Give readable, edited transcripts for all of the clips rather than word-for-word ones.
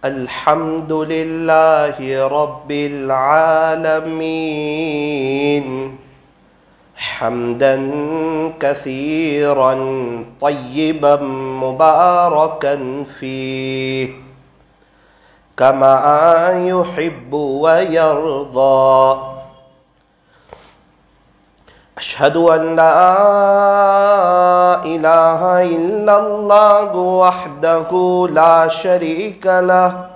الحمد لله رب العالمين حمدا كثيرا طيبا مباركا فيه كما يحب ويرضى. أشهد أن لا إله إلا الله وحده لا شريك له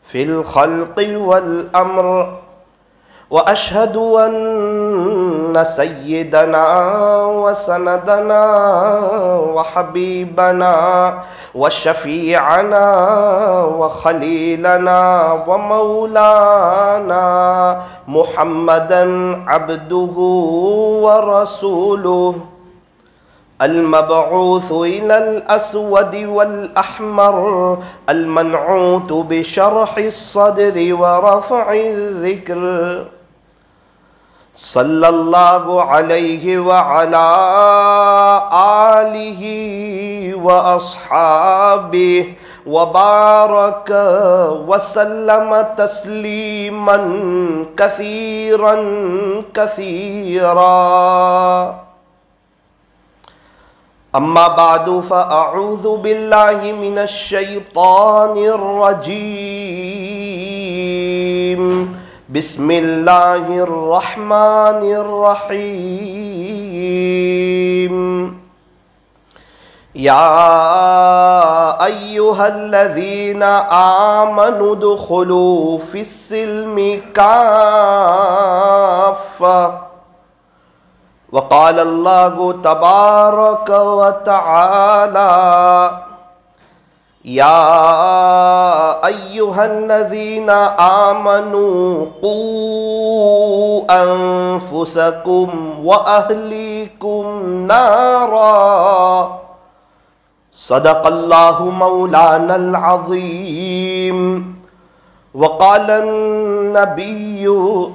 في الخلق والأمر، وأشهد أن سيدنا وسندنا وحبيبنا وشفيعنا وخليلنا ومولانا محمدا عبده ورسوله المبعوث إلى الأسود والأحمر المنعوت بشرح الصدر ورفع الذكر، صلى الله عليه وعلى آله وأصحابه وبارك وسلم تسليما كثيرا كثيرا. أما بعد فأعوذ بالله من الشيطان الرجيم. بسم الله الرحمن الرحيم. يا أيها الذين آمنوا ادخلوا في السلم كافة. وقال الله تبارك وتعالى: يا أيها الذين آمنوا قوا أنفسكم وأهليكم نارا. صدق الله مولانا العظيم. وقال النبي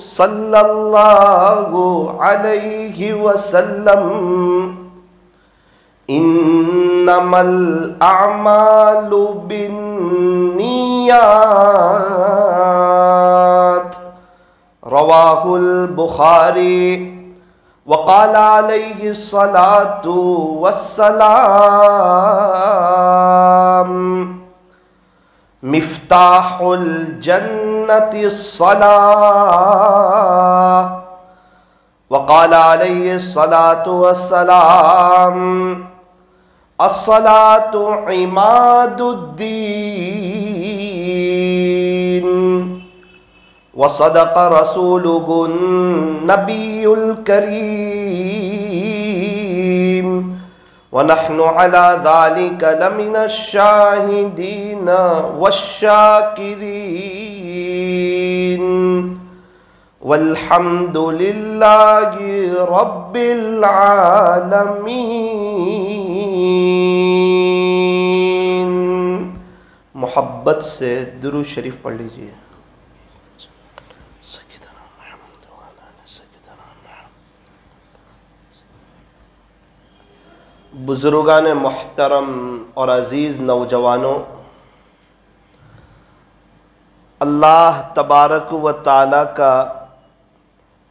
صلى الله عليه وسلم: إنما الأعمال بالنيات. رواه البخاري. وقال عليه الصلاة والسلام: مفتاح الجنة الصلاة. وقال عليه الصلاة والسلام: الصلاة عماد الدين. وصدق رسوله النبي الكريم. ونحن على ذلك لمن الشاهدين والشاكرين. والحمد لله رب العالمین. محبت سے درود شریف پڑھ لیجئے. بزرگان محترم اور عزیز نوجوانوں، اللہ تبارک و تعالی کا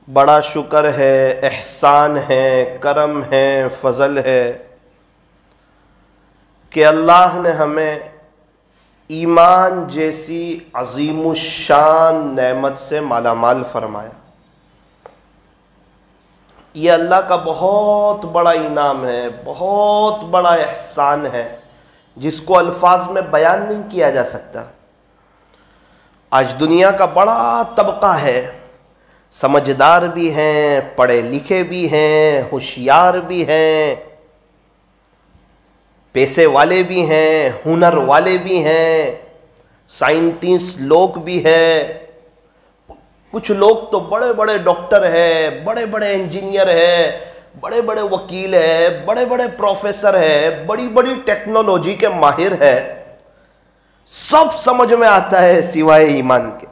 بڑا شکر ہے، احسان ہے، کرم ہے، فضل ہے کہ اللہ نے ہمیں ایمان جیسی عظیم الشان نعمت سے مالا مال فرمایا. یہ اللہ کا بہت بڑا انعام ہے، بہت بڑا احسان ہے جس کو الفاظ میں بیان نہیں کیا جا سکتا. آج دنیا کا بڑا طبقہ ہے، سمجھدار بھی ہیں، پڑھے لکھے بھی ہیں، ہوشیار بھی ہیں، پیسے والے بھی ہیں، ہنر والے بھی ہیں، سائنٹسٹ لوگ بھی ہیں. کچھ لوگ تو بڑے بڑے ڈاکٹر ہیں، بڑے بڑے انجینئر ہیں، بڑے بڑے وکیل ہیں، بڑے بڑے پروفیسر ہیں، بڑی بڑی ٹیکنالوجی کے ماہر ہیں. سب سمجھ میں آتا ہے سوائے ایمان کے.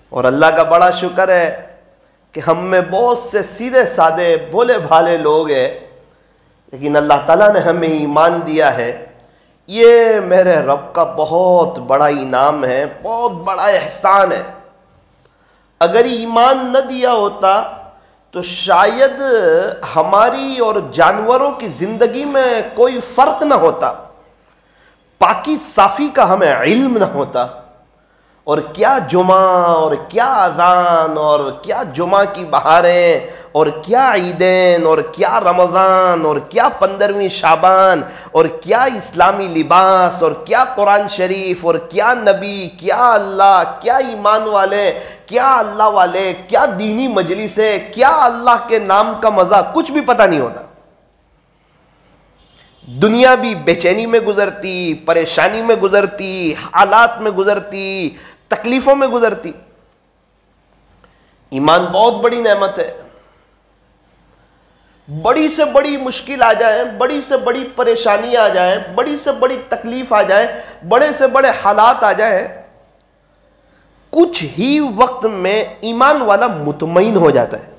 اور اللہ کا بڑا شکر ہے کہ ہم میں بہت سے سیدھے سادے بھولے بھالے لوگ ہیں، لیکن اللہ تعالیٰ نے ہمیں ایمان دیا ہے. یہ میرے رب کا بہت بڑا انعام ہے، بہت بڑا احسان ہے۔ اگر ایمان نہ دیا ہوتا تو شاید ہماری اور جانوروں کی زندگی میں کوئی فرق نہ ہوتا، پاکی صافی کا ہمیں علم نہ ہوتا، اور کیا جمعہ اور کیا اذان اور کیا جمعہ کی بہاریں اور کیا عیدین اور کیا رمضان اور کیا 15ویں شعبان اور کیا اسلامی لباس اور کیا قرآن شریف اور کیا نبی، کیا اللہ، کیا ایمان والے، کیا اللہ والے، کیا دینی مجلسیں، کیا اللہ کے نام کا مزہ، کچھ بھی پتہ نہیں ہوتا۔ دنیا بھی بے چینی میں گزرتی، پریشانی میں گزرتی، حالات میں گزرتی، تکلیفوں میں گزرتی۔ ایمان بہت بڑی نعمت ہے۔ بڑی سے بڑی مشکل آ جائے، بڑی سے بڑی پریشانی آ جائے، بڑی سے بڑی تکلیف آ جائے، بڑے سے بڑے حالات آ جائیں، کچھ ہی وقت میں ایمان والا مطمئن ہو جاتا ہے۔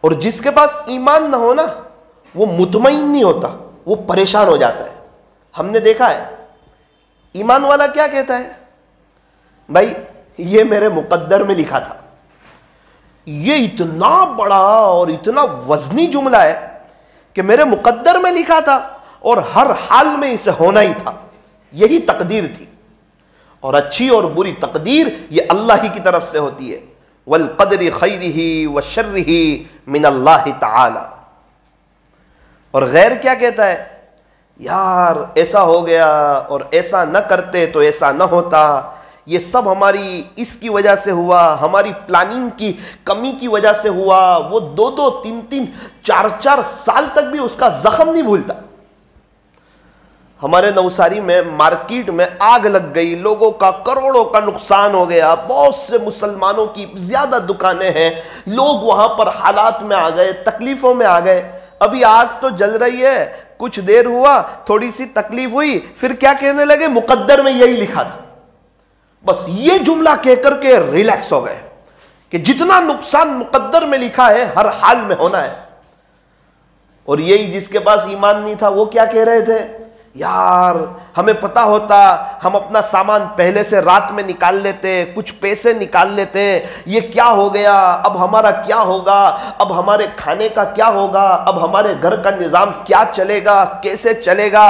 اور جس کے پاس ایمان نہ ہو نا، وہ مطمئن نہیں ہوتا، وہ پریشان ہو جاتا ہے۔ ہم نے دیکھا ہے ایمان والا کیا کہتا ہے، بھائی یہ میرے مقدر میں لکھا تھا۔ یہ اتنا بڑا اور اتنا وزنی جملہ ہے کہ میرے مقدر میں لکھا تھا اور ہر حال میں اسے ہونا ہی تھا، یہی تقدیر تھی۔ اور اچھی اور بری تقدیر یہ اللہ ہی کی طرف سے ہوتی ہے، والقدر خیرہ وشرہ من اللہ تعالی۔ اور غیر کیا کہتا ہے، یار ایسا ہو گیا اور ایسا نہ کرتے تو ایسا نہ ہوتا، یہ سب ہماری اس کی وجہ سے ہوا، ہماری پلاننگ کی کمی کی وجہ سے ہوا۔ وہ 2 3 4 سال تک بھی اس کا زخم نہیں بھولتا۔ ہمارے نوساری میں مارکیٹ میں آگ لگ گئی، لوگوں کا کروڑوں کا نقصان ہو گیا، بہت سے مسلمانوں کی زیادہ دکانیں ہیں، لوگ وہاں پر حالات میں آ گئے، تکلیفوں میں آ گئے۔ ابھی آگ تو جل رہی ہے، کچھ دیر ہوا، تھوڑی سی تکلیف ہوئی، پھر کیا کہنے لگے، مقدر میں یہی لکھا تھا۔ بس یہ جملہ کہہ کر کے ریلیکس ہو گئے کہ جتنا نقصان مقدر میں لکھا ہے ہر حال میں ہونا ہے۔ اور یہی جس کے پاس ایمان نہیں تھا وہ کیا کہہ رہے تھے، یار ہمیں پتا ہوتا، ہم اپنا سامان پہلے سے رات میں نکال لیتے، کچھ پیسے نکال لیتے، یہ کیا ہو گیا، اب ہمارا کیا ہوگا، اب ہمارے کھانے کا کیا ہوگا، اب ہمارے گھر کا نظام کیا چلے گا، کیسے چلے گا،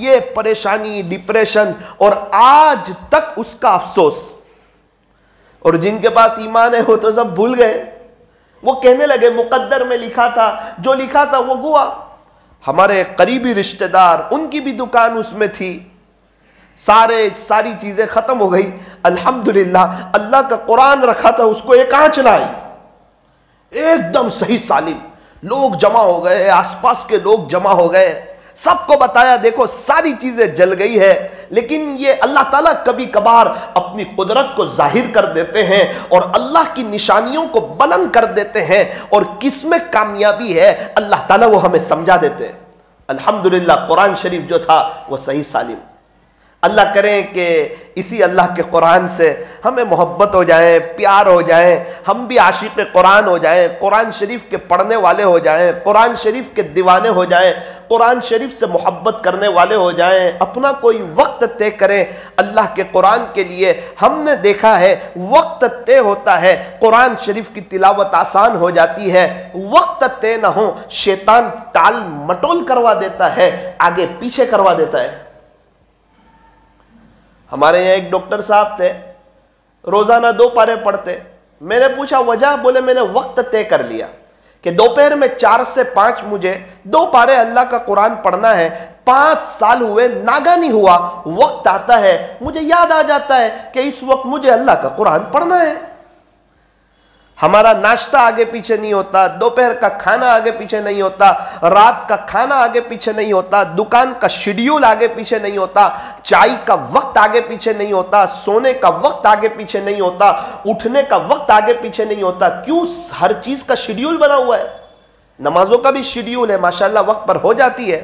یہ پریشانی، ڈپریشن، اور آج تک اس کا افسوس۔ اور جن کے پاس ایمان ہے وہ تو سب بھول گئے، وہ کہنے لگے مقدر میں لکھا تھا، جو لکھا تھا وہ ہوا۔ ہمارے قریبی رشتہ دار، ان کی بھی دکان اس میں تھی، ساری چیزیں ختم ہو گئی، الحمدللہ اللہ کا قرآن رکھا تھا، اس کو ایک آنچ نہ آئی، ایک دم صحیح سالم۔ لوگ جمع ہو گئے، آس پاس کے لوگ جمع ہو گئے، سب کو بتایا دیکھو ساری چیزیں جل گئی ہے، لیکن یہ اللہ تعالیٰ کبھی کبھار اپنی قدرت کو ظاہر کر دیتے ہیں اور اللہ کی نشانیوں کو بلند کر دیتے ہیں، اور کس میں کامیابی ہے اللہ تعالیٰ وہ ہمیں سمجھا دیتے ہیں۔ الحمدللہ قرآن شریف جو تھا وہ صحیح سالم۔ اللہ کریں کہ اسی اللہ کے قرآن سے ہمیں محبت ہو جائے، پیار ہو جائے، ہم بھی عاشق قرآن ہو جائیں، قرآن شریف کے پڑھنے والے ہو جائیں، قرآن شریف کے دیوانے ہو جائیں، قرآن شریف سے محبت کرنے والے ہو جائیں، اپنا کوئی وقت طے کریں اللہ کے قرآن کے لیے۔ ہم نے دیکھا ہے وقت طے ہوتا ہے، قرآن شریف کی تلاوت آسان ہو جاتی ہے، وقت طے نہ ہو شیطان ٹال مٹول کروا دیتا ہے، آگے پیچھے کروا دیتا ہے۔ ہمارے یہاں ایک ڈاکٹر صاحب تھے، روزانہ 2 پارے پڑھتے۔ میں نے پوچھا وجہ، بولے میں نے وقت طے کر لیا کہ دوپہر میں 4 سے 5 مجھے 2 پارے اللہ کا قرآن پڑھنا ہے۔ 5 سال ہوئے، ناگا نہیں ہوا، وقت آتا ہے مجھے یاد آ جاتا ہے کہ اس وقت مجھے اللہ کا قرآن پڑھنا ہے۔ ہمارا ناشتہ آگے پیچھے نہیں ہوتا، دوپہر کا کھانا آگے پیچھے نہیں ہوتا، رات کا کھانا آگے پیچھے نہیں ہوتا، دکان کا شیڈیول آگے پیچھے نہیں ہوتا، چائے کا وقت آگے پیچھے نہیں ہوتا، سونے کا وقت آگے پیچھے نہیں ہوتا، اٹھنے کا وقت آگے پیچھے نہیں ہوتا۔ کیوں؟ ہر چیز کا شیڈیول بنا ہوا ہے، نمازوں کا بھی شیڈیول ہے، ماشاءاللہ وقت پر ہو جاتی ہے۔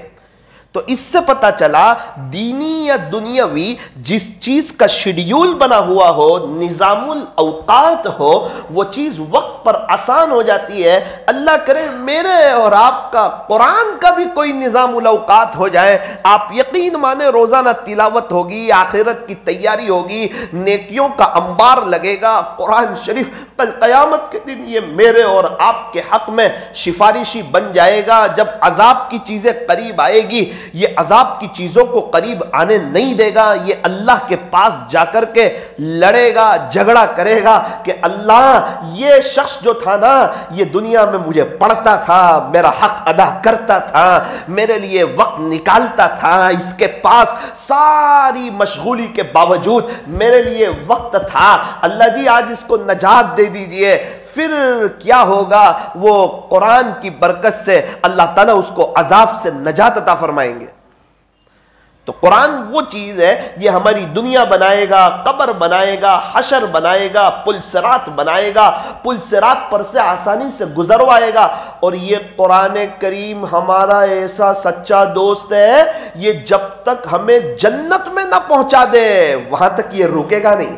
تو اس سے پتا چلا دینی یا دنیاوی جس چیز کا شیڈیول بنا ہوا ہو، نظام الاوقات ہو، وہ چیز وقت پر آسان ہو جاتی ہے۔ اللہ کرے میرے اور آپ کا قرآن کا بھی کوئی نظام الاوقات ہو جائے، آپ یقین مانے روزانہ تلاوت ہوگی، آخرت کی تیاری ہوگی، نیکیوں کا انبار لگے گا۔ قرآن شریف کل قیامت کے دن یہ میرے اور آپ کے حق میں سفارشی بن جائے گا۔ جب عذاب کی چیزیں قریب آئے گی، یہ عذاب کی چیزوں کو قریب آنے نہیں دے گا، یہ اللہ کے پاس جا کر کے لڑے گا، جھگڑا کرے گا کہ اللہ یہ شخص جو تھا نا، یہ دنیا میں مجھے پڑھتا تھا، میرا حق ادا کرتا تھا، میرے لیے وقت نکالتا تھا، اس کے پاس ساری مشغولی کے باوجود میرے لیے وقت تھا، اللہ جی آج اس کو نجات دے دیجئے۔ پھر کیا ہوگا؟ وہ قرآن کی برکت سے اللہ تعالیٰ اس کو عذاب سے نجات عطا فرمائیں گے۔ تو قرآن وہ چیز ہے، یہ ہماری دنیا بنائے گا، قبر بنائے گا، حشر بنائے گا، پل صراط بنائے گا، پل صراط پر سے آسانی سے گزروائے گا۔ اور یہ قرآن کریم ہمارا ایسا سچا دوست ہے، یہ جب تک ہمیں جنت میں نہ پہنچا دے وہاں تک یہ رکے گا نہیں۔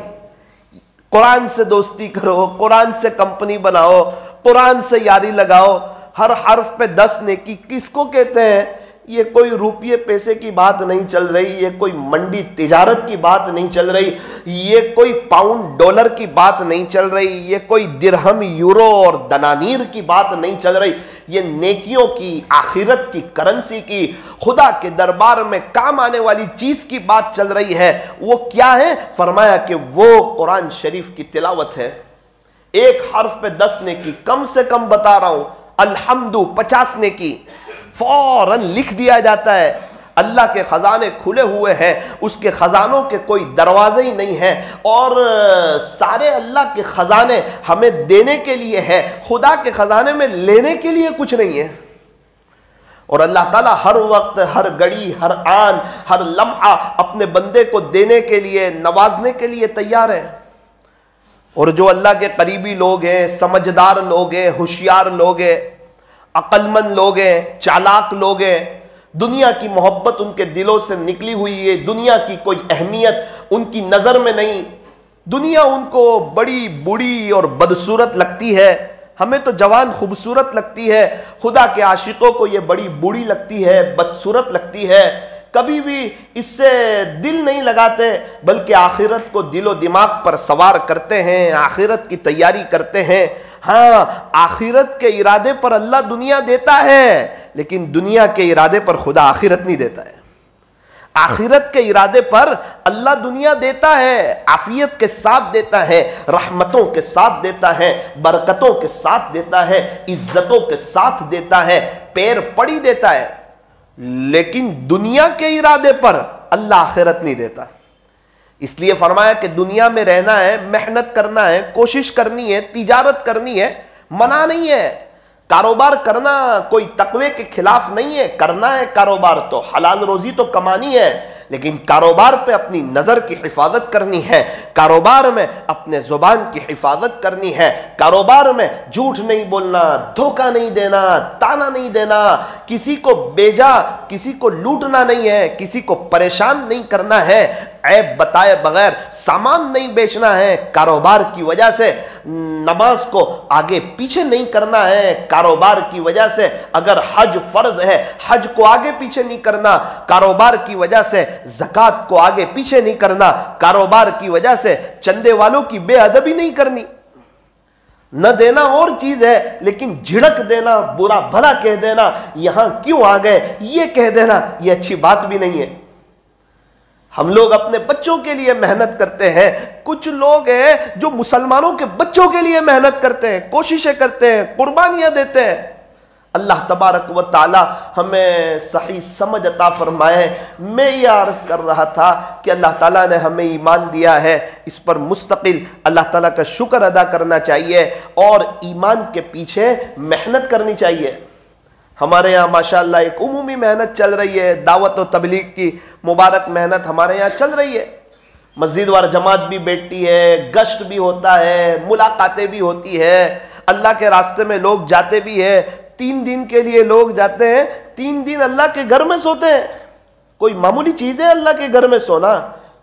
قرآن سے دوستی کرو، قرآن سے کمپنی بناؤ، قرآن سے یاری لگاؤ، ہر حرف پہ 10 نیکی۔ کس کو کہتے ہیں؟ یہ کوئی روپیے پیسے کی بات نہیں چل رہی، یہ کوئی منڈی تجارت کی بات نہیں چل رہی، یہ کوئی پاؤنڈ ڈالر کی بات نہیں چل رہی، یہ کوئی درہم یورو اور دنانیر کی بات نہیں چل رہی، یہ نیکیوں کی، آخرت کی کرنسی کی، خدا کے دربار میں کام آنے والی چیز کی بات چل رہی ہے۔ وہ کیا ہے؟ فرمایا کہ وہ قرآن شریف کی تلاوت ہے۔ ایک حرف پہ 10 نیکی، کم سے کم بتا رہا ہوں، الحمد 50 نیکی فوراً لکھ دیا جاتا ہے۔ اللہ کے خزانے کھلے ہوئے ہیں، اس کے خزانوں کے کوئی دروازے ہی نہیں ہیں، اور سارے اللہ کے خزانے ہمیں دینے کے لیے ہیں، خدا کے خزانے میں لینے کے لیے کچھ نہیں ہے۔ اور اللہ تعالیٰ ہر وقت، ہر گھڑی، ہر آن، ہر لمحہ اپنے بندے کو دینے کے لیے، نوازنے کے لیے تیار ہے۔ اور جو اللہ کے قریبی لوگ ہیں، سمجھدار لوگ ہیں، ہوشیار لوگ ہیں، عقل مند لوگ ہیں، چالاک لوگ ہیں، دنیا کی محبت ان کے دلوں سے نکلی ہوئی ہے، دنیا کی کوئی اہمیت ان کی نظر میں نہیں، دنیا ان کو بڑی بری اور بدصورت لگتی ہے۔ ہمیں تو جوان خوبصورت لگتی ہے، خدا کے عاشقوں کو یہ بڑی بری لگتی ہے، بدصورت لگتی ہے۔ کبھی بھی اس سے دل نہیں لگاتے، بلکہ آخرت کو دل و دماغ پر سوار کرتے ہیں، آخرت کی تیاری کرتے ہیں۔ ہاں، آخرت کے ارادے پر اللہ دنیا دیتا ہے، لیکن دنیا کے ارادے پر خدا آخرت نہیں دیتا ہے۔ آخرت کے ارادے پر اللہ دنیا دیتا ہے، عافیت کے ساتھ دیتا ہے، رحمتوں کے ساتھ دیتا ہے، برکتوں کے ساتھ دیتا ہے، عزتوں کے ساتھ دیتا ہے، پیر پڑی دیتا ہے، لیکن دنیا کے ارادے پر اللہ آخرت نہیں دیتا۔ اس لیے فرمایا کہ دنیا میں رہنا ہے، محنت کرنا ہے، کوشش کرنی ہے، تجارت کرنی ہے، منع نہیں ہے۔ کاروبار کرنا کوئی تقوی کے خلاف نہیں ہے، کرنا ہے کاروبار، تو حلال روزی تو کمانی ہے، لیکن کاروبار پہ اپنی نظر کی حفاظت کرنی ہے، کاروبار میں اپنے زبان کی حفاظت کرنی ہے، کاروبار میں جھوٹ نہیں بولنا، دھوکہ نہیں دینا، تانا نہیں دینا، کسی کو بیجا کسی کو لوٹنا نہیں ہے، کسی کو پریشان نہیں کرنا ہے، عیب بتائے بغیر سامان نہیں بیچنا ہے، کاروبار کی وجہ سے نماز کو آگے پیچھے نہیں کرنا ہے، کاروبار کی وجہ سے اگر حج فرض ہے حج کو آگے پیچھے نہیں کرنا، کاروبار کی وجہ سے زکوٰۃ کو آگے پیچھے نہیں کرنا، کاروبار کی وجہ سے چندے والوں کی بے ادبی نہیں کرنی۔ نہ دینا اور چیز ہے، لیکن جھڑک دینا، برا بھلا کہہ دینا، یہاں کیوں آ گئے یہ کہہ دینا، یہ اچھی بات بھی نہیں ہے۔ ہم لوگ اپنے بچوں کے لیے محنت کرتے ہیں، کچھ لوگ ہیں جو مسلمانوں کے بچوں کے لیے محنت کرتے ہیں، کوششیں کرتے ہیں، قربانیاں دیتے ہیں۔ اللہ تبارک و تعالی ہمیں صحیح سمجھ عطا فرمائے۔ میں یہ عرض کر رہا تھا کہ اللہ تعالیٰ نے ہمیں ایمان دیا ہے، اس پر مستقل اللہ تعالیٰ کا شکر ادا کرنا چاہیے اور ایمان کے پیچھے محنت کرنی چاہیے۔ ہمارے یہاں ماشاءاللہ ایک عمومی محنت چل رہی ہے، دعوت و تبلیغ کی مبارک محنت ہمارے یہاں چل رہی ہے، مسجد وار جماعت بھی بیٹھتی ہے، گشت بھی ہوتا ہے، ملاقاتیں بھی ہوتی ہے، اللہ کے راستے میں لوگ جاتے بھی ہیں۔ 3 دن کے لیے لوگ جاتے ہیں، 3 دن اللہ کے گھر میں سوتے ہیں۔ کوئی معمولی چیز ہے اللہ کے گھر میں سونا؟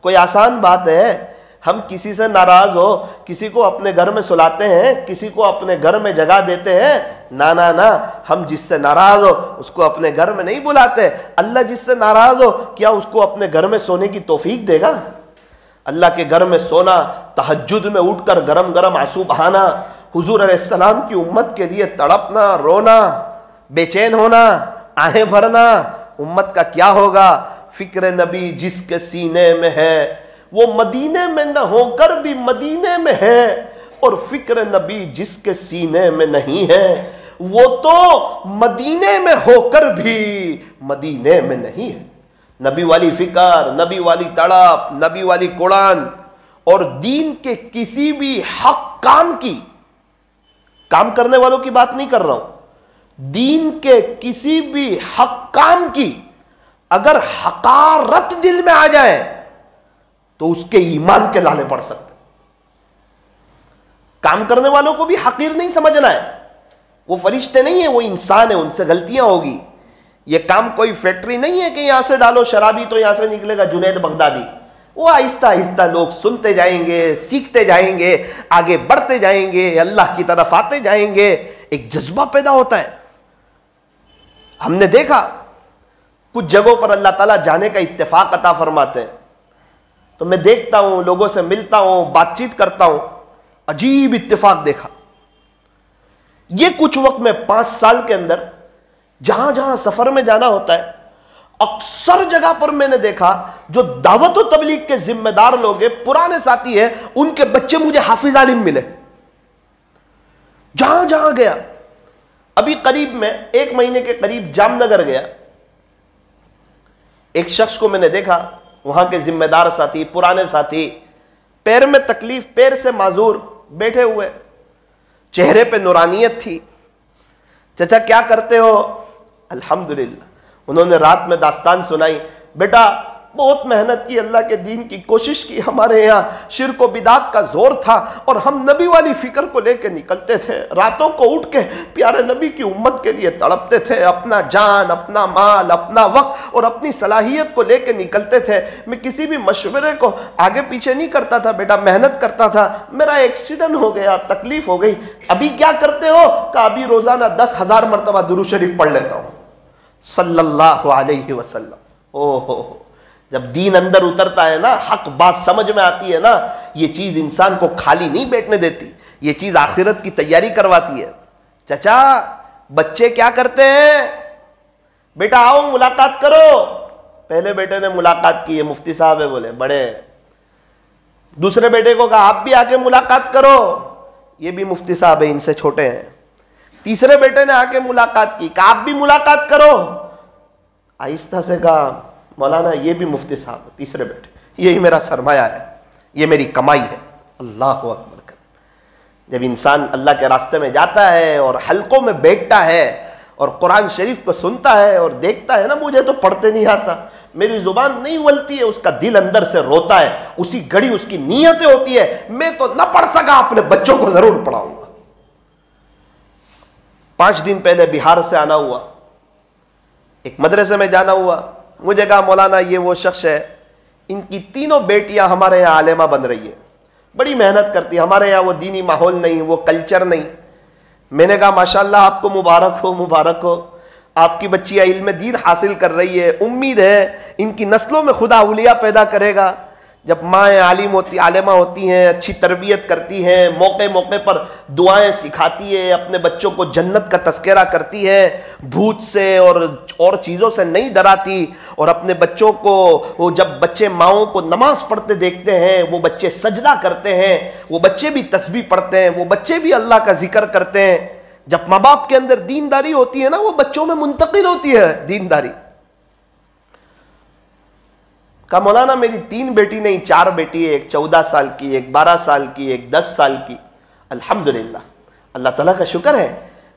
کوئی آسان بات ہے؟ ہم کسی سے ناراض ہو کسی کو اپنے گھر میں سلاتے ہیں, کسی کو اپنے گھر میں جگہ دیتے ہیں؟ نا نا نا, ہم جس سے ناراض ہو اس کو اپنے گھر میں نہیں بلاتے. اللہ جس سے ناراض ہو کیا اس کو اپنے گھر میں سونے کی توفیق دے گا؟ اللہ کے گھر میں سونا, تہجد میں اٹھ کر گرم گرم آنسو بہانا, حضور علیہ السلام کی امت کے لیے تڑپنا, رونا, بے چین ہونا, آہیں بھرنا, امت کا کیا ہوگا؟ فکر نبی جس کے سینے میں ہے وہ مدینے میں نہ ہو کر بھی مدینے میں ہے, اور فکر نبی جس کے سینے میں نہیں ہے وہ تو مدینے میں ہو کر بھی مدینے میں نہیں ہے. نبی والی فکر, نبی والی تڑپ, نبی والی قرآن اور دین کے کسی بھی حق کام کی, کام کرنے والوں کی بات نہیں کر رہا ہوں, دین کے کسی بھی حق کام کی اگر حقارت دل میں آ جائے تو اس کے ایمان کے لالے پڑ سکتے. کام کرنے والوں کو بھی حقیر نہیں سمجھنا ہے, وہ فرشتے نہیں ہیں, وہ انسان ہیں, ان سے غلطیاں ہوگی. یہ کام کوئی فیکٹری نہیں ہے کہ یہاں سے ڈالو شرابی تو یہاں سے نکلے گا جنید بغدادی. وہ آہستہ آہستہ لوگ سنتے جائیں گے, سیکھتے جائیں گے, آگے بڑھتے جائیں گے, اللہ کی طرف آتے جائیں گے, ایک جذبہ پیدا ہوتا ہے. ہم نے دیکھا کچھ جگہوں پر اللہ تعالیٰ جانے کا اتفاق عطا فرماتے ہیں, تو میں دیکھتا ہوں, لوگوں سے ملتا ہوں, بات چیت کرتا ہوں, عجیب اتفاق دیکھا. یہ کچھ وقت میں 5 سال کے اندر جہاں جہاں سفر میں جانا ہوتا ہے, اکثر جگہ پر میں نے دیکھا جو دعوت و تبلیغ کے ذمہ دار لوگ ہیں, پرانے ساتھی ہیں, ان کے بچے مجھے حافظ عالم ملے. جہاں جہاں گیا, ابھی قریب میں 1 مہینے کے قریب جام نگر گیا, ایک شخص کو میں نے دیکھا, وہاں کے ذمہ دار ساتھی, پرانے ساتھی, پیر میں تکلیف, پیر سے معذور, بیٹھے ہوئے, چہرے پہ نورانیت تھی. چچا کیا کرتے ہو؟ الحمدللہ. انہوں نے رات میں داستان سنائی, بیٹا بہت محنت کی, اللہ کے دین کی کوشش کی, ہمارے یہاں شرک و بدعت کا زور تھا اور ہم نبی والی فکر کو لے کے نکلتے تھے, راتوں کو اٹھ کے پیارے نبی کی امت کے لیے تڑپتے تھے, اپنا جان, اپنا مال, اپنا وقت اور اپنی صلاحیت کو لے کے نکلتے تھے. میں کسی بھی مشورے کو آگے پیچھے نہیں کرتا تھا, بیٹا محنت کرتا تھا, میرا ایکسیڈنٹ ہو گیا, تکلیف ہو گئی, ابھی کیا کرتے ہو؟ کہ ابھی روزانہ 10,000 مرتبہ درود شریف پڑھ لیتا ہوں صلی اللہ علیہ وسلم. اوہ, جب دین اندر اترتا ہے نا, حق بات سمجھ میں آتی ہے نا, یہ چیز انسان کو خالی نہیں بیٹھنے دیتی, یہ چیز آخرت کی تیاری کرواتی ہے. چچا بچے کیا کرتے ہیں؟ بیٹا آؤ ملاقات کرو. پہلے بیٹے نے ملاقات کی, یہ مفتی صاحب ہے, بولے بڑے. دوسرے بیٹے کو کہا آپ بھی آ کے ملاقات کرو, یہ بھی مفتی صاحب ہے, ان سے چھوٹے ہیں. تیسرے بیٹے نے آ کے ملاقات کی, کہا آپ بھی ملاقات کرو. آہستہ سے کہا مولانا یہ بھی مفتی صاحب, تیسرے بیٹے, یہی میرا سرمایہ ہے, یہ میری کمائی ہے. اللہ اکبر کر. جب انسان اللہ کے راستے میں جاتا ہے اور حلقوں میں بیٹھتا ہے اور قرآن شریف کو سنتا ہے اور دیکھتا ہے نا, مجھے تو پڑھتے نہیں آتا, میری زبان نہیں ولتی ہے, اس کا دل اندر سے روتا ہے, اسی گھڑی اس کی نیتیں ہوتی ہے, میں تو نہ پڑھ سکا, اپنے بچوں کو ضرور پڑھاؤں گا. 5 دن پہلے بہار سے آنا ہوا, ایک مدرسے میں جانا ہوا, مجھے کہا مولانا یہ وہ شخص ہے, ان کی 3 بیٹیاں ہمارے یہاں عالمہ بن رہی ہے, بڑی محنت کرتی ہے, ہمارے یہاں وہ دینی ماحول نہیں, وہ کلچر نہیں. میں نے کہا ماشاءاللہ آپ کو مبارک ہو, مبارک ہو, آپ کی بچیاں علم دین حاصل کر رہی ہے, امید ہے ان کی نسلوں میں خدا اولیاء پیدا کرے گا. جب مائیں عالمہ ہوتی ہیں, اچھی تربیت کرتی ہیں, موقع موقع پر دعائیں سکھاتی ہے, اپنے بچوں کو جنت کا تذکرہ کرتی ہے, بھوت سے اور چیزوں سے نہیں ڈراتی, اور اپنے بچوں کو, وہ جب بچے ماؤں کو نماز پڑھتے دیکھتے ہیں, وہ بچے سجدہ کرتے ہیں, وہ بچے بھی تسبیح پڑھتے ہیں, وہ بچے بھی اللہ کا ذکر کرتے ہیں. جب ماں باپ کے اندر دینداری ہوتی ہے نا, وہ بچوں میں منتقل ہوتی ہے دینداری. کہا مولانا میری 3 بیٹی نہیں 4 بیٹی ہے, ایک 14 سال کی, ایک 12 سال کی, ایک 10 سال کی. الحمدللہ, اللہ تعالیٰ کا شکر ہے,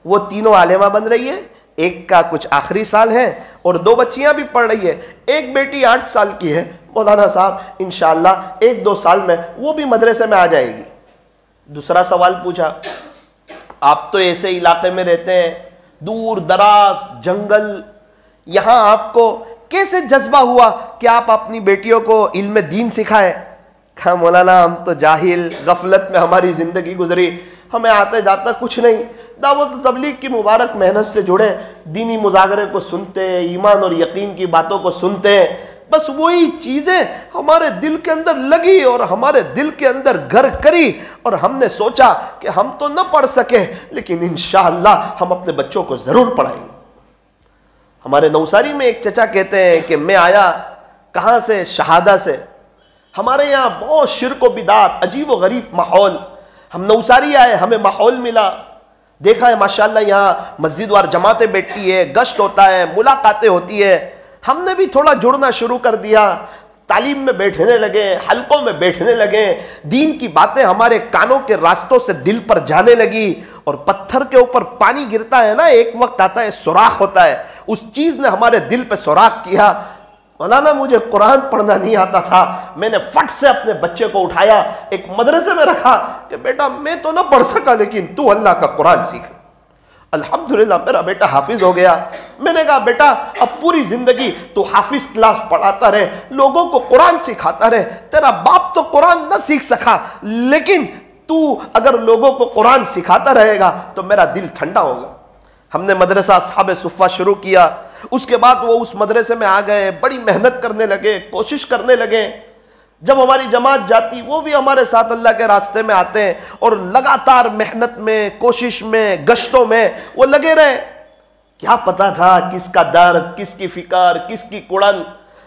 وہ تینوں عالمہ بن رہی ہے, ایک کا کچھ آخری سال ہے اور 2 بچیاں بھی پڑھ رہی ہے, ایک بیٹی 8 سال کی ہے. مولانا صاحب انشاءاللہ 1-2 سال میں وہ بھی مدرسے میں آ جائے گی. دوسرا سوال پوچھا, آپ تو ایسے علاقے میں رہتے ہیں, دور دراز جنگل, یہاں آپ کو کیسے جذبہ ہوا کہ آپ اپنی بیٹیوں کو علم دین سکھائیں؟ کہا مولانا ہم تو جاہل، غفلت میں ہماری زندگی گزری، ہمیں آتے جاتا کچھ نہیں، دعوت و تبلیغ کی مبارک محنت سے جڑے، دینی مذاکرے کو سنتے، ایمان اور یقین کی باتوں کو سنتے، بس وہی چیزیں ہمارے دل کے اندر لگی اور ہمارے دل کے اندر گھر کری، اور ہم نے سوچا کہ ہم تو نہ پڑھ سکے لیکن انشاءاللہ ہم اپنے بچوں کو ضرور پڑھائیں گے۔ ہمارے نوساری میں ایک چچا کہتے ہیں کہ میں آیا کہاں سے؟ شہادہ سے۔ ہمارے یہاں بہت شرک و بدعت، عجیب و غریب ماحول، ہم نوساری آئے، ہمیں ماحول ملا، دیکھا ہے ماشاءاللہ یہاں مسجد وار جماعتیں بیٹھتی ہے، گشت ہوتا ہے، ملاقاتیں ہوتی ہے، ہم نے بھی تھوڑا جڑنا شروع کر دیا، تعلیم میں بیٹھنے لگے، حلقوں میں بیٹھنے لگے، دین کی باتیں ہمارے کانوں کے راستوں سے دل پر جانے لگی، اور پتھر کے اوپر پانی گرتا ہے نا، ایک وقت آتا ہے سوراخ ہوتا ہے، اس چیز نے ہمارے دل پہ سوراخ کیا۔ مولانا مجھے قرآن پڑھنا نہیں آتا تھا، میں نے فٹ سے اپنے بچے کو اٹھایا، ایک مدرسے میں رکھا کہ بیٹا میں تو نہ پڑھ سکا لیکن تو اللہ کا قرآن سیکھ۔ الحمدللہ میرا بیٹا حافظ ہو گیا۔ میں نے کہا بیٹا اب پوری زندگی تو حافظ کلاس پڑھاتا رہے، لوگوں کو قرآن سکھاتا رہے، تیرا باپ تو قرآن نہ سیکھ سکا لیکن تو اگر لوگوں کو قرآن سکھاتا رہے گا تو میرا دل ٹھنڈا ہوگا۔ ہم نے مدرسہ اصحاب صفہ شروع کیا، اس کے بعد وہ اس مدرسے میں آ گئے، بڑی محنت کرنے لگے، کوشش کرنے لگے، جب ہماری جماعت جاتی وہ بھی ہمارے ساتھ اللہ کے راستے میں آتے ہیں، اور لگاتار محنت میں، کوشش میں، گشتوں میں وہ لگے رہے۔ کیا پتا تھا کس کا درد، کس کی فکر، کس کی کڑن۔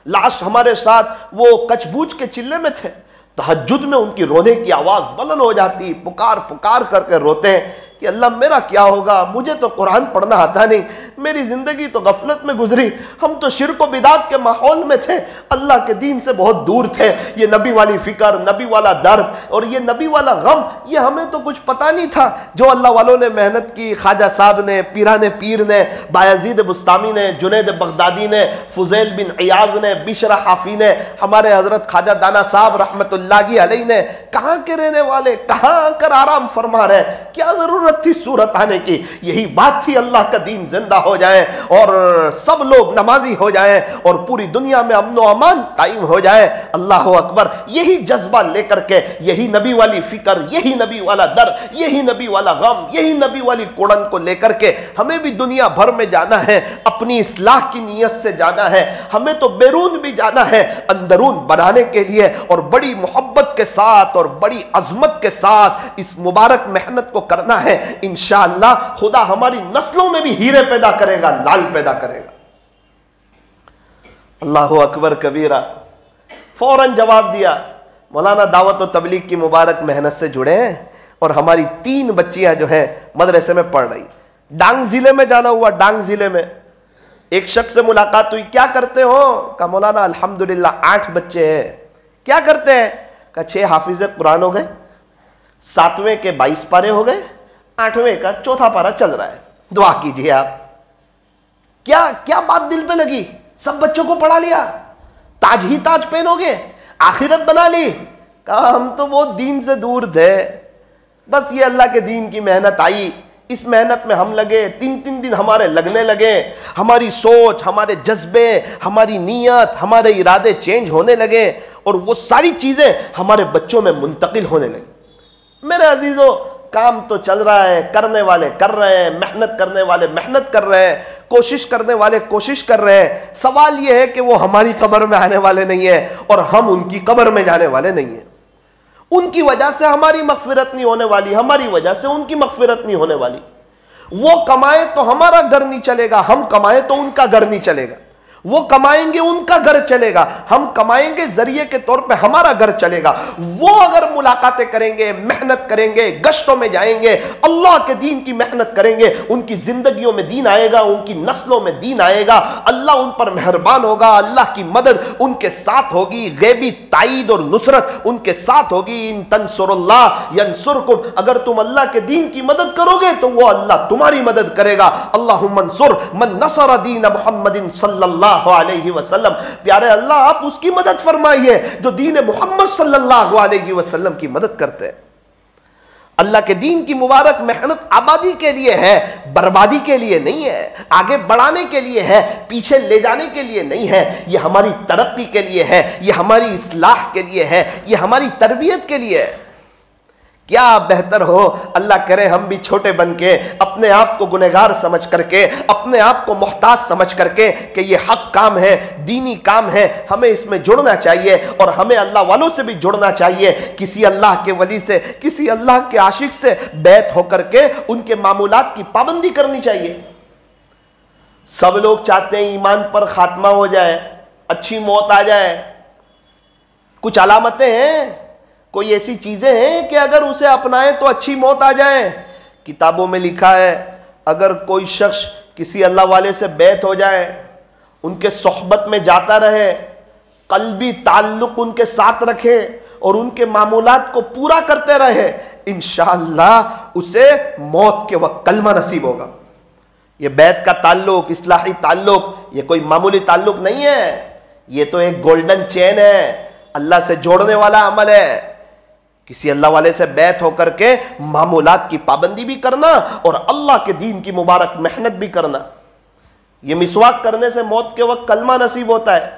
لاسٹ ہمارے ساتھ وہ کچھ بوجھ کے چلے میں تھے، تہجد میں ان کی رونے کی آواز بلند ہو جاتی، پکار پکار کر کے روتے ہیں کہ اللہ میرا کیا ہوگا، مجھے تو قرآن پڑھنا آتا نہیں، میری زندگی تو غفلت میں گزری، ہم تو شرک و بدعت کے ماحول میں تھے، اللہ کے دین سے بہت دور تھے، یہ نبی والی فکر، نبی والا درد اور یہ نبی والا غم، یہ ہمیں تو کچھ پتہ نہیں تھا۔ جو اللہ والوں نے محنت کی، خواجہ صاحب نے، پیران پیر نے، بایزید بستامی نے، جنید بغدادی نے، فضیل بن عیاض نے، بشر حافی نے، ہمارے حضرت خواجہ دانا صاحب رحمت اللہ علیہ نے، کہاں کے رہنے والے، کہاں آ کر آرام فرما رہے، کیا ضرورت تھی صورت آنے کی؟ یہی بات تھی اللہ کا دین زندہ ہو جائے اور سب لوگ نمازی ہو جائیں اور پوری دنیا میں امن و امان قائم ہو جائے۔ اللہ اکبر، یہی جذبہ لے کر کے، یہی نبی والی فکر، یہی نبی والا درد، یہی نبی والا غم، یہی نبی والی کوڑن کو لے کر کے ہمیں بھی دنیا بھر میں جانا ہے، اپنی اصلاح کی نیت سے جانا ہے، ہمیں تو بیرون بھی جانا ہے اندرون بنانے کے لیے، اور بڑی محبت کے ساتھ اور بڑی عظمت کے ساتھ اس مبارک محنت کو کرنا ہے۔ انشاءاللہ خدا ہماری نسلوں میں بھی ہیرے پیدا کرے گا، لال پیدا کرے گا۔ اللہ اکبر کبیرہ۔ فوراً جواب دیا، مولانا دعوت و تبلیغ کی مبارک محنت سے جڑے ہیں، اور ہماری 3 بچیاں جو ہیں مدرسے میں پڑھ رہی۔ ڈانگ ضلع میں جانا ہوا، ڈانگ ضلع میں ایک شخص سے ملاقات ہوئی، کیا کرتے ہو؟ کہا مولانا الحمدللہ 8 بچے ہیں۔ کیا کرتے ہیں؟ کہا 6 حافظ قرآن ہو گئے، 7ویں کے 22 پارے ہو گئے، 8ویں کا 4تھا پارہ چل رہا ہے، دعا کیجئے آپ۔ کیا بات دل پہ لگی؟ سب بچوں کو پڑھا لیا، تاج ہی تاج پہنو گے، آخرت بنا لی۔ کہا ہم تو بہت دین سے دور تھے، بس یہ اللہ کے دین کی محنت آئی، اس محنت میں ہم لگے، 3 دن ہمارے لگنے لگے، ہماری سوچ، ہمارے جذبے، ہماری نیت، ہمارے ارادے چینج ہونے لگے، اور وہ ساری چیزیں ہمارے بچوں میں منتقل ہونے لگی۔ میرے عزیزو، کام تو چل رہا ہے، کرنے والے کر رہے ہیں، محنت کرنے والے محنت کر رہے ہیں، کوشش کرنے والے کوشش کر رہے ہیں۔ سوال یہ ہے کہ وہ ہماری قبر میں آنے والے نہیں ہیں اور ہم ان کی قبر میں جانے والے نہیں ہیں۔ ان کی وجہ سے ہماری مغفرت نہیں ہونے والی، ہماری وجہ سے ان کی مغفرت نہیں ہونے والی۔ وہ کمائے تو ہمارا گھر نہیں چلے گا، ہم کمائے تو ان کا گھر نہیں چلے گا۔ وہ کمائیں گے ان کا گھر چلے گا، ہم کمائیں گے ذریعے کے طور پہ ہمارا گھر چلے گا۔ وہ اگر ملاقاتیں کریں گے، محنت کریں گے، گشتوں میں جائیں گے، اللہ کے دین کی محنت کریں گے، ان کی زندگیوں میں دین آئے گا، ان کی نسلوں میں دین آئے گا، اللہ ان پر مہربان ہوگا، اللہ کی مدد ان کے ساتھ ہوگی، غیبی تائید اور نصرت ان کے ساتھ ہوگی۔ ان تنصر اللہ ینصرکم، اگر تم اللہ کے دین کی مدد کرو گے تو وہ اللہ تمہاری مدد کرے گا۔ اللہم انصر من نصر دین محمد صلی اللہ علیہ وسلم۔ پیارے اللہ آپ اس کی مدد فرمائیے جو دین محمد صلی اللہ علیہ وسلم کی مدد کرتے ہیں۔ اللہ کے دین کی مبارک محنت آبادی کے لیے ہے، بربادی کے لیے نہیں ہے، آگے بڑھانے کے لیے ہے، پیچھے لے جانے کے لیے نہیں ہے، یہ ہماری ترقی کے لیے ہے، یہ ہماری اصلاح کے لیے ہے، یہ ہماری تربیت کے لیے ہے۔ کیا بہتر ہو، اللہ کرے ہم بھی چھوٹے بن کے، اپنے آپ کو گنہگار سمجھ کر کے، اپنے آپ کو محتاج سمجھ کر کے کہ یہ حق کام ہے، دینی کام ہے، ہمیں اس میں جڑنا چاہیے، اور ہمیں اللہ والوں سے بھی جڑنا چاہیے، کسی اللہ کے ولی سے، کسی اللہ کے عاشق سے بیعت ہو کر کے ان کے معمولات کی پابندی کرنی چاہیے۔ سب لوگ چاہتے ہیں ایمان پر خاتمہ ہو جائے، اچھی موت آ جائے۔ کچھ علامتیں ہیں، کوئی ایسی چیزیں ہیں کہ اگر اسے اپنائیں تو اچھی موت آ جائے۔ کتابوں میں لکھا ہے اگر کوئی شخص کسی اللہ والے سے بیعت ہو جائے، ان کے صحبت میں جاتا رہے، قلبی تعلق ان کے ساتھ رکھے اور ان کے معمولات کو پورا کرتے رہے، انشاءاللہ اسے موت کے وقت کلمہ نصیب ہوگا۔ یہ بیعت کا تعلق، اصلاحی تعلق، یہ کوئی معمولی تعلق نہیں ہے، یہ تو ایک گولڈن چین ہے، اللہ سے جوڑنے والا عمل ہے۔ کسی اللہ والے سے بیعت ہو کر کے معمولات کی پابندی بھی کرنا اور اللہ کے دین کی مبارک محنت بھی کرنا۔ یہ مسواک کرنے سے موت کے وقت کلمہ نصیب ہوتا ہے۔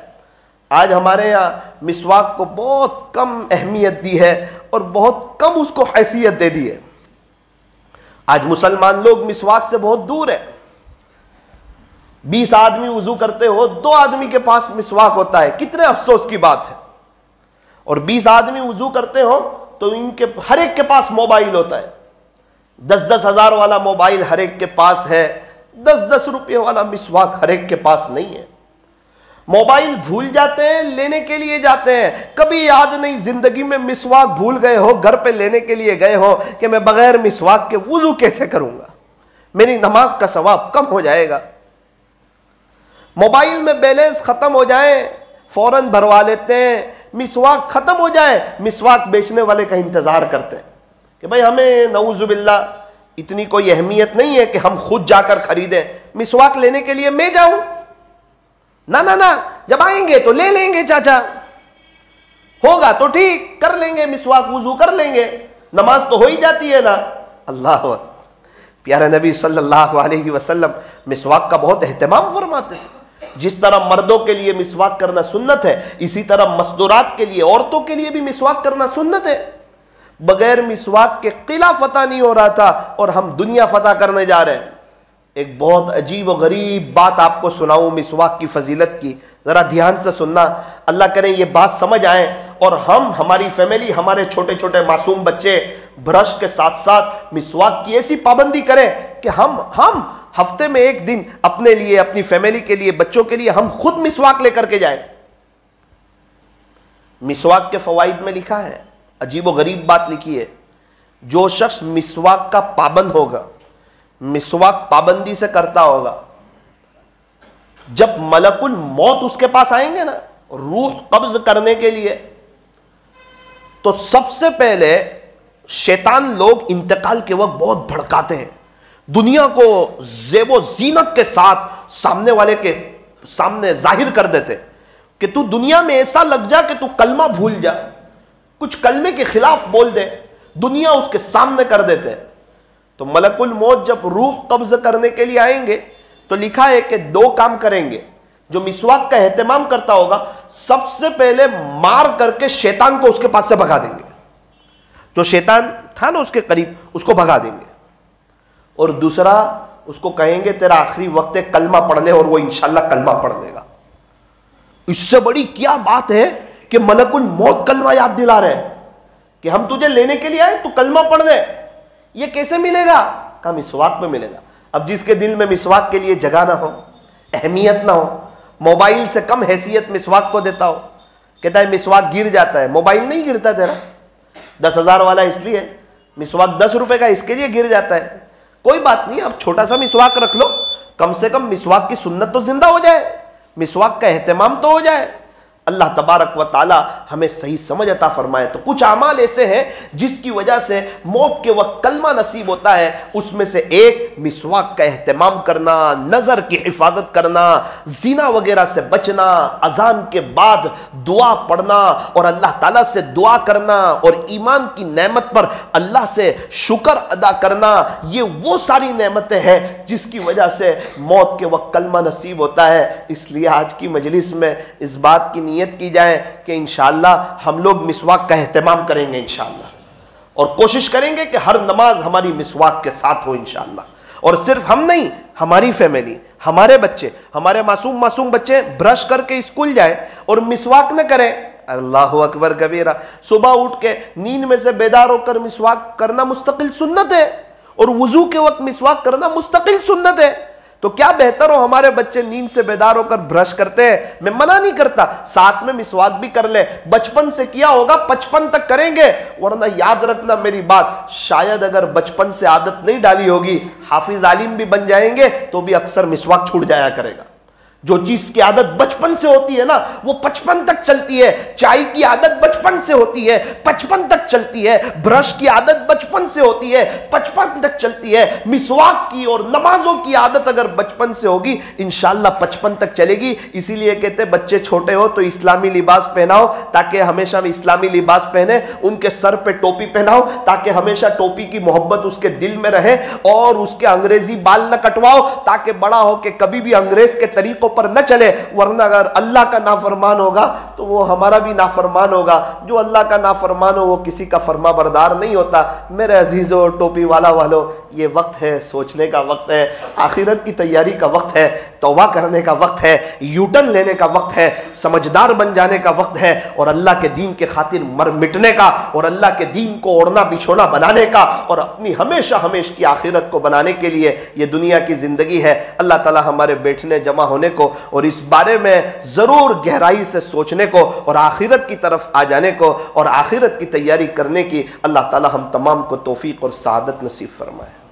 آج ہمارے یہاں مسواک کو بہت کم اہمیت دی ہے اور بہت کم اس کو حیثیت دے دی ہے۔ آج مسلمان لوگ مسواک سے بہت دور ہے۔ 20 آدمی وضو کرتے ہو، 2 آدمی کے پاس مسواک ہوتا ہے، کتنے افسوس کی بات ہے۔ اور 20 آدمی وضو کرتے ہو تو ان کے ہر ایک کے پاس موبائل ہوتا ہے، 10-10 ہزار والا موبائل ہر ایک کے پاس ہے، 10-10 روپے والا مسواک ہر ایک کے پاس نہیں ہے۔ موبائل بھول جاتے ہیں، لینے کے لیے جاتے ہیں، کبھی یاد نہیں زندگی میں مسواک بھول گئے ہو، گھر پہ لینے کے لیے گئے ہو کہ میں بغیر مسواک کے وضو کیسے کروں گا، میری نماز کا ثواب کم ہو جائے گا۔ موبائل میں بیلنس ختم ہو جائے فوراً بھروا لیتے ہیں، مسواک ختم ہو جائے مسواک بیچنے والے کا انتظار کرتے ہیں کہ بھائی ہمیں نعوذ باللہ اتنی کوئی اہمیت نہیں ہے کہ ہم خود جا کر خریدیں، مسواک لینے کے لیے میں جاؤں؟ نہ جب آئیں گے تو لے لیں گے، چاچا ہوگا تو ٹھیک کر لیں گے، مسواک وضو کر لیں گے، نماز تو ہو ہی جاتی ہے نا۔ اللہ اکبر۔ پیارے نبی صلی اللہ علیہ وسلم مسواک کا بہت اہتمام فرماتے تھے۔ جس طرح مردوں کے لیے مسواک کرنا سنت ہے، اسی طرح مستورات کے لیے، عورتوں کے لیے بھی مسواک کرنا سنت ہے۔ بغیر مسواک کے قلعہ فتح نہیں ہو رہا تھا اور ہم دنیا فتح کرنے جا رہے ہیں۔ ایک بہت عجیب و غریب بات آپ کو سناؤں مسواک کی فضیلت کی، ذرا دھیان سے سننا، اللہ کرے یہ بات سمجھ آئے اور ہم، ہماری فیملی، ہمارے چھوٹے چھوٹے معصوم بچے برش کے ساتھ ساتھ مسواک کی ایسی پابندی کریں کہ ہم ہفتے میں ایک دن اپنے لیے، اپنی فیملی کے لیے، بچوں کے لیے ہم خود مسواک لے کر کے جائیں۔ مسواک کے فوائد میں لکھا ہے، عجیب و غریب بات لکھی ہے، جو شخص مسواک کا پابند ہوگا، مسواک پابندی سے کرتا ہوگا، جب ملک الموت اس کے پاس آئیں گے نا روح قبض کرنے کے لیے، تو سب سے پہلے شیطان لوگ انتقال کے وقت بہت بھڑکاتے ہیں، دنیا کو زیب و زینت کے ساتھ سامنے والے کے سامنے ظاہر کر دیتے کہ تو دنیا میں ایسا لگ جا کہ تو کلمہ بھول جا، کچھ کلمے کے خلاف بول دے، دنیا اس کے سامنے کر دیتے ہیں۔ تو ملک الموت جب روح قبض کرنے کے لیے آئیں گے تو لکھا ہے کہ 2 کام کریں گے۔ جو مسواک کا اہتمام کرتا ہوگا سب سے پہلے مار کر کے شیطان کو اس کے پاس سے بھگا دیں گے، جو شیطان تھا نا اس کے قریب اس کو بھگا دیں گے، اور دوسرا اس کو کہیں گے تیرا آخری وقت ہے کلمہ پڑھ لے، اور وہ انشاءاللہ کلمہ پڑھ لے گا۔ اس سے بڑی کیا بات ہے کہ ملک الموت کلمہ یاد دلا رہے ہیں کہ ہم تجھے لینے کے لیے آئے، تو کلمہ پڑھ لے۔ یہ کیسے ملے گا؟ کہا مسواک میں ملے گا۔ اب جس کے دل میں مسواک کے لیے جگہ نہ ہو، اہمیت نہ ہو، موبائل سے کم حیثیت مسواک کو دیتا ہو، کہتا ہے مسواک گر جاتا ہے، موبائل نہیں گرتا تیرا، 10,000 والا اس لیے، مسواک 10 روپے کا اس کے لیے گر جاتا ہے۔ کوئی بات نہیں، اب چھوٹا سا مسواک رکھ لو، کم سے کم مسواک کی سنت تو زندہ ہو جائے، مسواک کا اہتمام تو ہو جائے۔ اللہ تبارک و تعالی ہمیں صحیح سمجھ عطا فرمائے۔ تو کچھ اعمال ایسے ہیں جس کی وجہ سے موت کے وقت کلمہ نصیب ہوتا ہے، اس میں سے ایک مسواک کا اہتمام کرنا، نظر کی حفاظت کرنا، زنا وغیرہ سے بچنا، اذان کے بعد دعا پڑھنا اور اللہ تعالیٰ سے دعا کرنا اور ایمان کی نعمت پر اللہ سے شکر ادا کرنا، یہ وہ ساری نعمتیں ہیں جس کی وجہ سے موت کے وقت کلمہ نصیب ہوتا ہے۔ اس لیے آج کی مجلس میں اس بات کی نیت کی جائے کہ انشاءاللہ ہم لوگ مسواک کا اہتمام کریں گے انشاءاللہ، اور کوشش کریں گے کہ ہر نماز ہماری مسواک کے ساتھ ہو انشاءاللہ۔ اور صرف ہم نہیں، ہماری فیملی، ہمارے بچے، ہمارے معصوم بچے برش کر کے اسکول جائیں اور مسواک نہ کریں، اللہ اکبر کبیرہ۔ صبح اٹھ کے نیند میں سے بیدار ہو کر مسواک کرنا مستقل سنت ہے، اور وضو کے وقت مسواک کرنا مستقل سنت ہے۔ تو کیا بہتر ہو ہمارے بچے نیند سے بیدار ہو کر برش کرتے ہیں، میں منع نہیں کرتا، ساتھ میں مسواک بھی کر لے، بچپن سے کیا ہوگا 55 تک کریں گے، ورنہ یاد رکھنا میری بات، شاید اگر بچپن سے عادت نہیں ڈالی ہوگی، حافظ عالم بھی بن جائیں گے تو بھی اکثر مسواک چھوٹ جایا کرے گا۔ جو چیز کی عادت بچپن سے ہوتی ہے نا وہ 55 تک چلتی ہے، چائے کی عادت بچپن سے ہوتی ہے 55 تک چلتی ہے، برش کی عادت بچپن سے ہوتی ہے 55 تک چلتی ہے، مسواک کی اور نمازوں کی عادت اگر بچپن سے ہوگی انشاءاللہ 55 تک چلے گی۔ اسی لیے کہتے ہیں بچے چھوٹے ہو تو اسلامی لباس پہناؤ تاکہ ہمیشہ اسلامی لباس پہنے، ان کے سر پہ ٹوپی پہناؤ تاکہ ہمیشہ ٹوپی کی محبت اس کے دل میں رہے، اور اس کے انگریزی بال نہ کٹواؤ تاکہ بڑا ہو کہ کبھی بھی انگریز کے طریقوں پر نہ چلے، ورنہ اگر اللہ کا نافرمان ہوگا تو وہ ہمارا بھی نافرمان ہوگا۔ جو اللہ کا نافرمان ہو وہ کسی کا فرما بردار نہیں ہوتا۔ میرے عزیزو، ٹوپی والا والو، یہ وقت ہے، سوچنے کا وقت ہے، آخرت کی تیاری کا وقت ہے، توبہ کرنے کا وقت ہے، یوٹن لینے کا وقت ہے، سمجھدار بن جانے کا وقت ہے، اور اللہ کے دین کے خاطر مر مٹنے کا، اور اللہ کے دین کو اوڑھنا بچھونا بنانے کا، اور اپنی ہمیشہ کی آخرت کو بنانے کے لیے یہ دنیا کی زندگی ہے۔ اللہ تعالی ہمارے بیٹھنے جمع ہونے کو اور اس بارے میں ضرور گہرائی سے سوچنے کو اور آخرت کی طرف آ جانے کو اور آخرت کی تیاری کرنے کی اللہ تعالی ہم تمام کو توفیق اور سعادت نصیب فرمائے۔